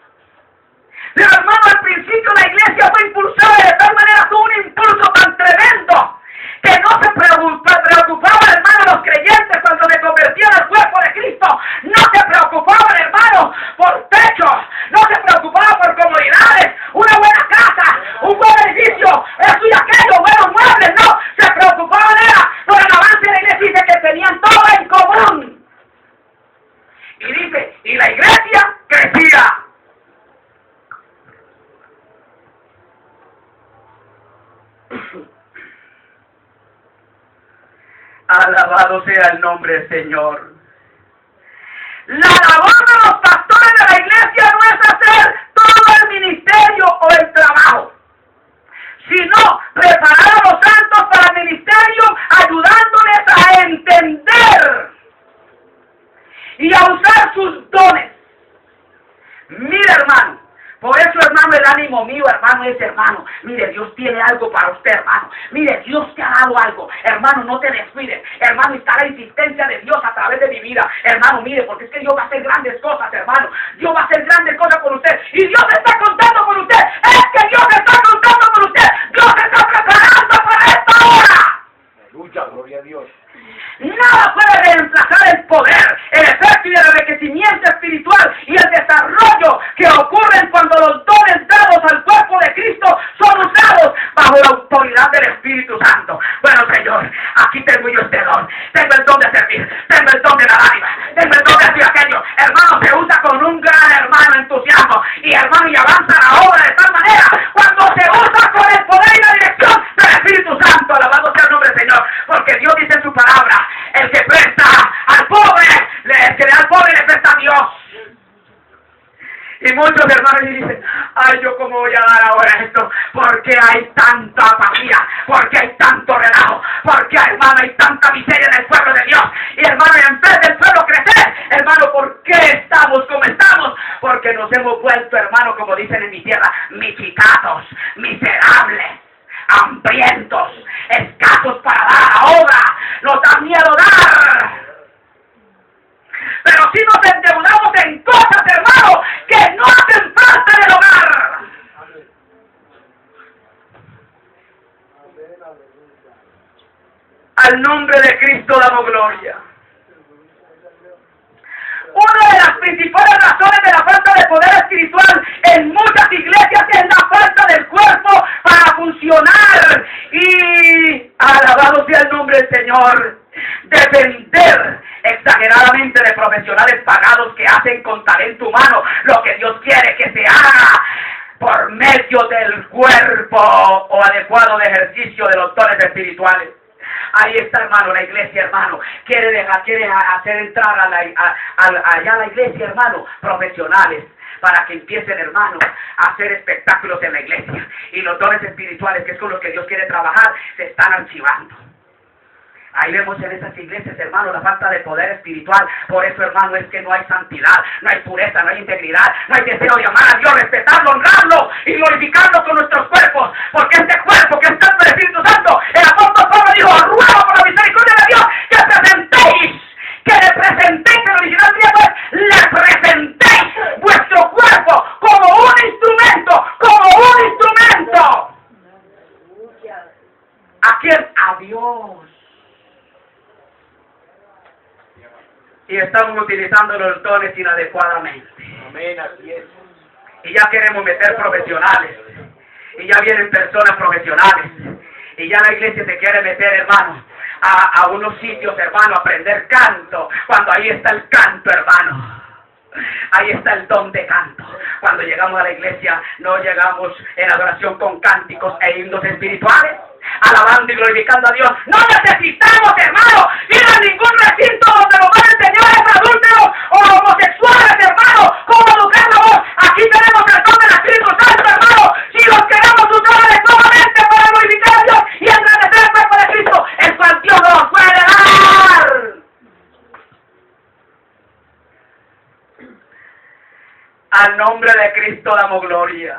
A: Pero, hermano, al principio la iglesia fue impulsada de tal manera, tuvo un impulso tan tremendo, que no se preocupaban, hermano, los creyentes cuando se convertían al cuerpo de Cristo. No se preocupaban, hermano, por techos, no se preocupaban por comodidades, una buena casa, un buen edificio, eso y aquello, buenos muebles, no. Se preocupaban era por el avance de la iglesia, dice que tenían todo en común. Y dice, y la iglesia crecía. Alabado sea el nombre del Señor. La labor de los pastores de la iglesia no es hacer todo el ministerio o el trabajo, sino preparar a los santos para el ministerio, ayudándoles a entender y a usar sus dones. Mira, hermano, por eso, hermano, el ánimo ánimo mío, hermano, es, hermano, mire, Dios tiene algo para usted, hermano. Mire, Dios te ha dado algo. Hermano, no te descuides. Hermano, está la insistencia de Dios a través de mi vida. Hermano, mire, porque es que Dios va a hacer grandes cosas, hermano. Dios va a hacer grandes cosas con usted. Y Dios está contando con usted. Es que Dios está contando con usted. Dios está preparando para esta hora.
B: Aleluya, gloria a Dios.
A: Nada puede reemplazar el poder, el efecto y el enriquecimiento espiritual y el desarrollo que ocurren cuando los dones dados al cuerpo de Cristo son usados bajo la autoridad del Espíritu Santo. Bueno, Señor, aquí tengo yo este don. Tengo el don de servir, tengo el don de la dádiva, tengo el don de esto y aquello. Hermano, se usa con un gran, hermano, entusiasmo. Y hermano, y avanza la obra de tal manera cuando se usa con el poder y la dirección del Espíritu Santo. Alabado sea el nombre del Señor. Porque Dios dice en su palabra: el que presta al pobre, el que le da al pobre le presta a Dios. Y muchos hermanos dicen: ay, ¿yo cómo voy a dar ahora esto? Porque hay tanta apatía, porque hay tanto relajo, porque, hermano, hay tanta miseria en el pueblo de Dios. Y, hermano, en vez del pueblo crecer, hermano, ¿por qué estamos como estamos? Porque nos hemos vuelto, hermano, como dicen en mi tierra, michicatos, miserables, hambrientos, escasos para dar a la obra. Nos da miedo dar. Pero si nos endeudamos en cosas, hermano, que no hacen falta en el hogar. Al nombre de Cristo damos gloria. Una de las principales razones de la falta de poder espiritual en muchas iglesias es la falta del cuerpo para funcionar. Y alabado sea el nombre del Señor. Depender exageradamente de profesionales pagados que hacen con talento humano lo que Dios quiere que se haga por medio del cuerpo o adecuado de ejercicio de los dones espirituales. Ahí está, hermano, la iglesia, hermano. Quiere hacer entrar allá a la iglesia, hermano, profesionales, para que empiecen, hermano, a hacer espectáculos en la iglesia. Y los dones espirituales, que es con los que Dios quiere trabajar, se están archivando. Ahí vemos en esas iglesias, hermano, la falta de poder espiritual. Por eso, hermano, es que no hay santidad, no hay pureza, no hay integridad, no hay deseo de amar a Dios, respetarlo, honrarlo y glorificarlo con nuestros cuerpos. Porque este cuerpo que está en el Espíritu Santo, el apóstol Pablo dijo: ruego por la misericordia de Dios que le presentéis, el original griego es: le presentéis vuestro cuerpo como un instrumento, ¿A quién? A Dios. Y estamos utilizando los dones inadecuadamente.
B: Amén, así es.
A: Y ya queremos meter profesionales. Y ya vienen personas profesionales. Y ya la iglesia se quiere meter, hermano, a unos sitios, hermano, a aprender canto. Cuando ahí está el canto, hermano. Ahí está el don de canto. Cuando llegamos a la iglesia, no llegamos en adoración con cánticos e himnos espirituales, alabando y glorificando a Dios. No necesitamos, hermano, ir a ningún recinto donde nos van a enseñar a adúlteros o homosexuales, hermano, cómo educar la voz. Aquí tenemos el don del Espíritu Santo, hermano. Si los queremos usar adecuadamente para glorificar a Dios y engrandecer el cuerpo de Cristo, el cual Dios nos puede dar. Al nombre de Cristo damos gloria.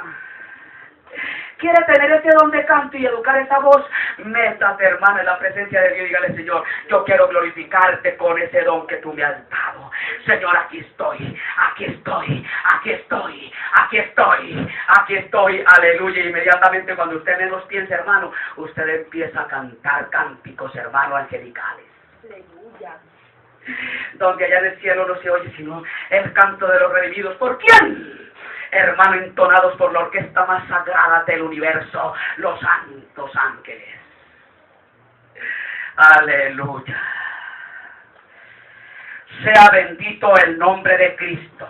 A: ¿Quiere tener ese don de canto y educar esa voz? Métate, hermano, en la presencia de Dios y dígale: Señor, yo quiero glorificarte con ese don que tú me has dado. Señor, aquí estoy, aquí estoy, aquí estoy, aquí estoy, aquí estoy. Aleluya. Inmediatamente cuando usted menos piensa, hermano, usted empieza a cantar cánticos, hermano, angelicales. Aleluya. Donde allá en el cielo no se oye sino el canto de los redimidos. ¿Por quién? Hermano, entonados por la orquesta más sagrada del universo, los santos ángeles. Aleluya. Sea bendito el nombre de Cristo.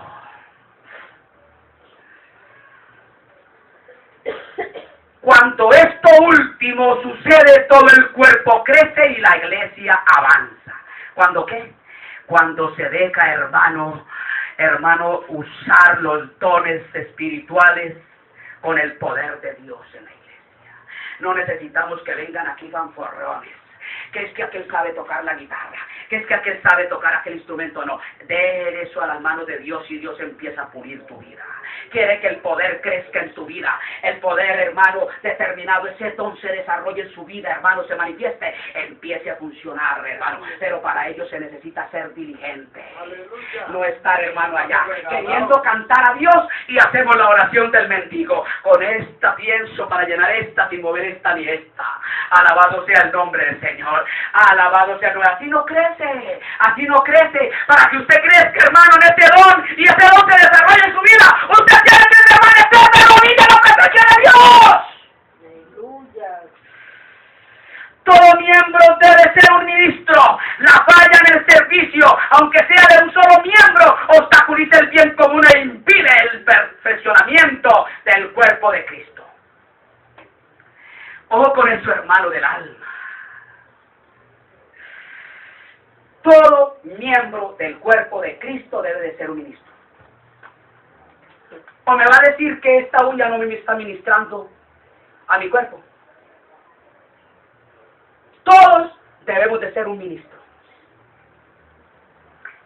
A: Cuando esto último sucede, todo el cuerpo crece y la iglesia avanza. ¿Cuándo qué? Cuando se deja, hermano, usar los dones espirituales con el poder de Dios en la iglesia. No necesitamos que vengan aquí fanfarrones, que es que aquel sabe tocar la guitarra, que es que aquel sabe tocar aquel instrumento. No, de eso a las manos de Dios y Dios empieza a pulir tu vida. Quiere que el poder crezca en tu vida. El poder, hermano, determinado, ese don se desarrolle en su vida, hermano, se manifieste, empiece a funcionar, hermano. Pero para ello se necesita ser diligente. No estar, hermano, allá queriendo cantar a Dios y hacemos la oración del mendigo. Con esta pienso para llenar esta sin mover esta ni esta. Alabado sea el nombre del Señor. Alabado sea el nombre. Así no crece. Así no crece. Para que usted crezca, hermano, en este don y ese don se desarrolle en su vida, usted tiene que permanecer de rodillas en la presencia de Dios. Aleluya. Todo miembro debe ser un ministro. La falla en el servicio, aunque sea de un solo miembro, obstaculiza el bien común e impide el perfeccionamiento del cuerpo de Cristo. Ojo con eso, hermano del alma. Todo miembro del cuerpo de Cristo debe de ser un ministro. O me va a decir que esta uña no me está ministrando a mi cuerpo. Todos debemos de ser un ministro.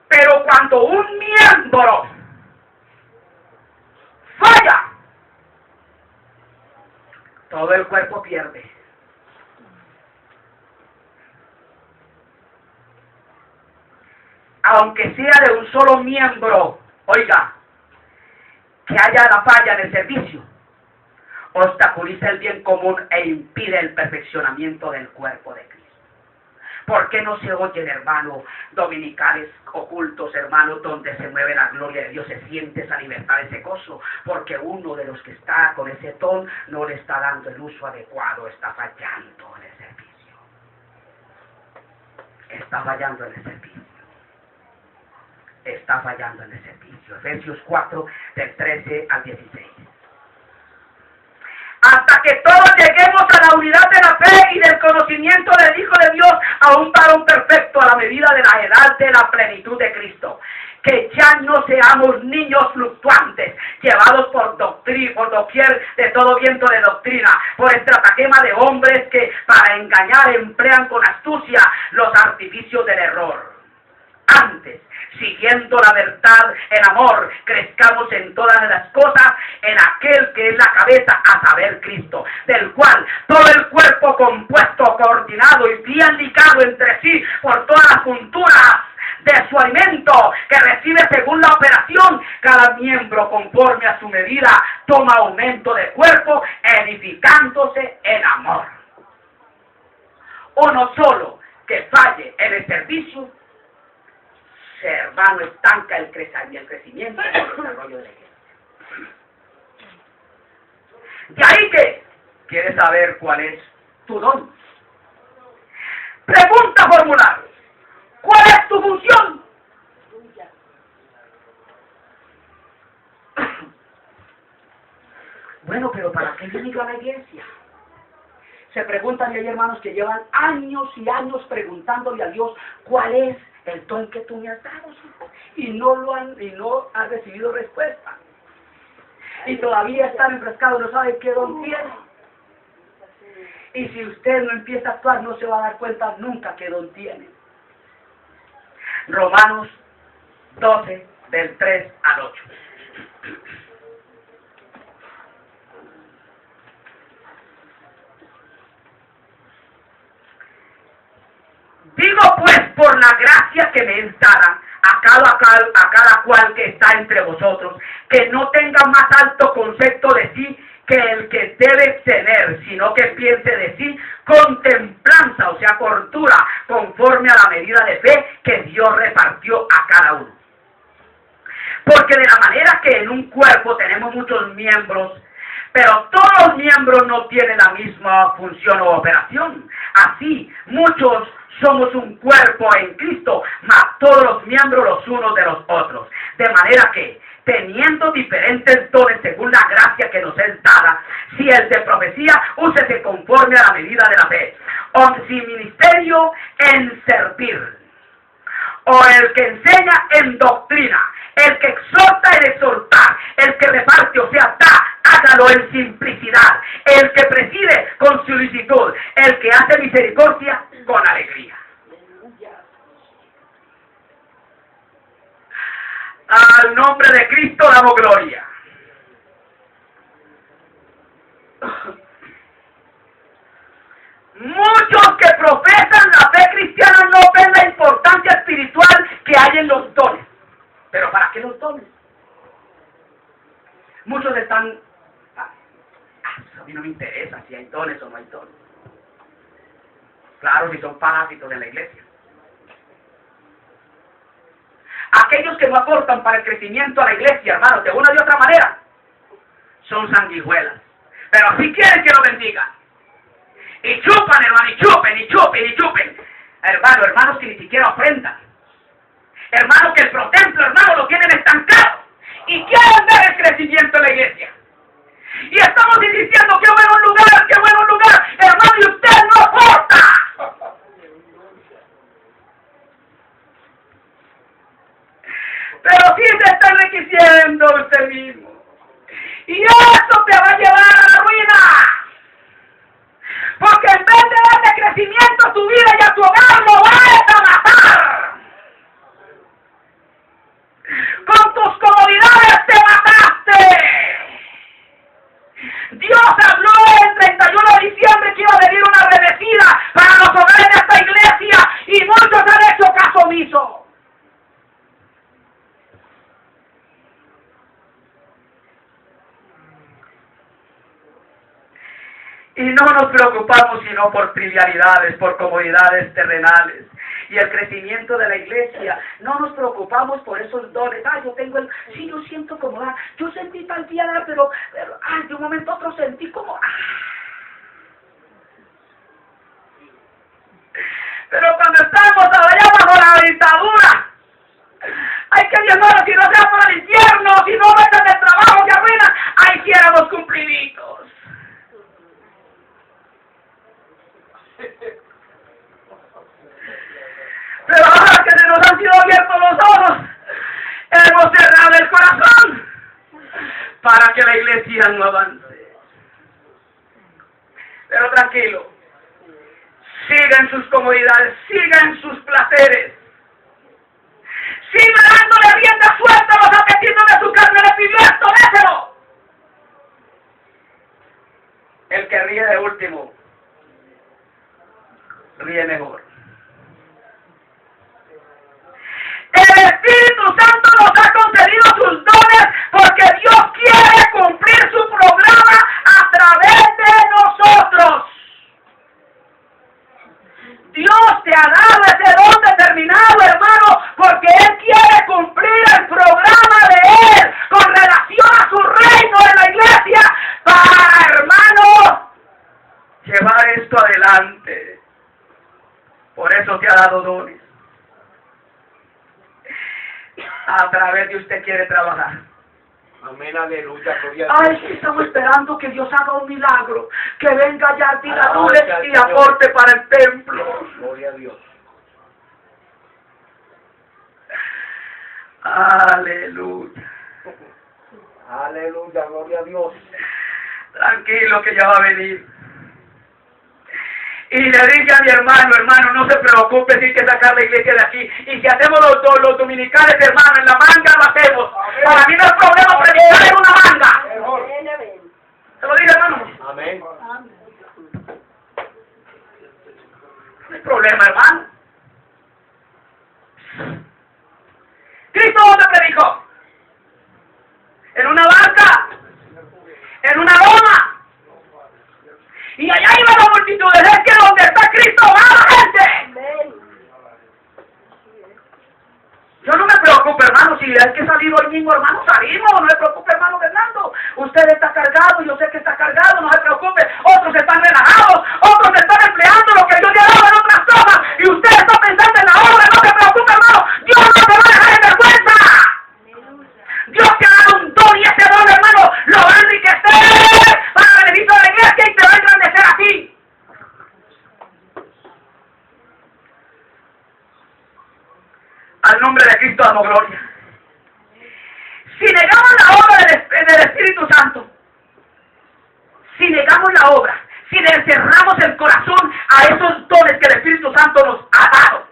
A: Pero cuando un miembro falla, todo el cuerpo pierde. Aunque sea de un solo miembro, oiga, que haya la falla en el servicio, obstaculiza el bien común e impide el perfeccionamiento del cuerpo de Cristo. ¿Por qué no se oyen, hermano, dominicales ocultos, hermanos, donde se mueve la gloria de Dios, se siente esa libertad, ese gozo? Porque uno de los que está con ese ton no le está dando el uso adecuado, está fallando en el servicio. Está fallando en el servicio. Está fallando en el servicio. Efesios 4, del 13 al 16. Hasta que todos lleguemos a la unidad de la fe y del conocimiento del Hijo de Dios, a un varón perfecto, a la medida de la edad de la plenitud de Cristo. Que ya no seamos niños fluctuantes, llevados por doquier de todo viento de doctrina, por estratagema de hombres que para engañar emplean con astucia los artificios del error. Antes, siguiendo la verdad en amor, crezcamos en todas las cosas en aquel que es la cabeza, a saber, Cristo, del cual todo el cuerpo compuesto, coordinado y bien ligado entre sí por todas las junturas de su alimento que recibe según la operación, cada miembro conforme a su medida toma aumento de cuerpo, edificándose en amor. Uno solo que falle en el servicio, hermano, estanca el crecimiento y el desarrollo de la iglesia. De ahí que quieres saber cuál es tu don. Pregunta formular: ¿cuál es tu función? Bueno, pero ¿para qué viene yo a la iglesia? Se preguntan, y hay hermanos que llevan años y años preguntándole a Dios cuál es el don que tú me has dado, y no han recibido respuesta. Y todavía están enfrascados, no saben qué don tiene. Y si usted no empieza a actuar, no se va a dar cuenta nunca qué don tiene. Romanos 12, del 3 al 8. Digo pues, por la gracia que me es dada a cada cual que está entre vosotros, que no tenga más alto concepto de sí que el que debe tener, sino que piense de sí con templanza, o sea, cordura, conforme a la medida de fe que Dios repartió a cada uno. Porque de la manera que en un cuerpo tenemos muchos miembros, pero todos los miembros no tienen la misma función o operación. Así, muchos somos un cuerpo en Cristo, mas todos los miembros los unos de los otros. De manera que, teniendo diferentes dones según la gracia que nos es dada, si el de profecía, úsese conforme a la medida de la fe. O si ministerio, en servir. O el que enseña, en doctrina. El que exhorta, en exhortar. El que reparte, o sea, da, hágalo en simplicidad. El que preside, con solicitud. El que hace misericordia, con alegría. nombre de Cristo damos gloria. Muchos que profesan la fe cristiana no ven la importancia espiritual que hay en los dones. ¿Pero para qué los dones? Muchos están... a mí no me interesa si hay dones o no hay dones. Claro, si son parásitos de la iglesia. Aquellos que no aportan para el crecimiento a la iglesia, hermanos, de una u otra manera, son sanguijuelas. Pero si quieren que lo bendigan. Y chupan, hermano, y chupen, y chupen, y chupen. Hermanos que ni siquiera ofrendan. Hermanos que el templo, hermano, lo tienen estancado. Y quieren ver el crecimiento de la iglesia. Y estamos diciendo, qué bueno lugar, hermano, y usted no aporta. Pero sí se está enriqueciendo usted mismo. Y eso te va a llevar a la ruina. Porque en vez de darle crecimiento a tu vida y a tu hogar, lo vas a matar. Con tus comodidades te mataste. Dios habló el 31 de diciembre que iba a venir una revestida para los hogares de esta iglesia y muchos han hecho caso omiso. Y no nos preocupamos sino por trivialidades, por comodidades terrenales. Y el crecimiento de la iglesia, no nos preocupamos por esos dones. Yo tengo sí, yo siento como, yo sentí tal día, pero de un momento a otro sentí como, Pero cuando estamos allá bajo la dictadura, hay que hermanos, si no sea por el infierno, si no metan el trabajo que arruinan, ahí sí éramos cumpliditos. Pero ahora que se nos han sido abiertos los ojos, hemos cerrado el corazón para que la iglesia no avance. Pero tranquilo, siga en sus comodidades, siga en sus placeres, siga dándole rienda suelta a los apetitos de su carne. Le pidió esto, déselo. El que ríe de último ríe mejor. El Espíritu Santo nos ha concedido sus dones porque Dios quiere cumplir su programa a través de nosotros. Dios te ha dado ese don determinado, hermano, porque Él quiere cumplir el programa de Él con relación a su reino en la iglesia para, hermano, llevar esto adelante. Por eso te ha dado dones. A través de usted quiere trabajar.
B: Amén, aleluya, gloria a Dios.
A: Ay, que estamos esperando que Dios haga un milagro, que venga ya tiradores y aporte para el templo.
B: Gloria a Dios.
A: Aleluya.
B: Aleluya, gloria a Dios.
A: Tranquilo que ya va a venir. Y le dije a mi hermano, no se preocupe, si hay que sacar la iglesia de aquí. Y si hacemos los dominicales, hermano, en la manga lo hacemos. Amén. Para mí no es problema predicar en una manga. ¿Se lo dije, hermano?
B: Amén.
A: No hay problema, hermano. ¿Cristo dónde predicó? ¿En una barca? ¿En una loma? Y allá iba la multitud. Es que donde está Cristo va la gente. Yo no me preocupo, hermano, si hay que salir hoy mismo, hermano, salimos. No se preocupe, hermano Fernando. Usted está cargado, yo sé que está cargado, no se preocupe. Otros están relajados, otros están empleando lo que Dios le ha dado en otras cosas. Y usted está pensando en la obra, no se preocupe, hermano. Dios no te va a dejar en vergüenza. Dios te ha dado un don y ese don, hermano, lo va a enriquecer para el beneficio de la iglesia y te va a engrandecer a ti. Al nombre de Cristo damos gloria. Si negamos la obra del Espíritu Santo, si negamos la obra, si le cerramos el corazón a esos dones que el Espíritu Santo nos ha dado,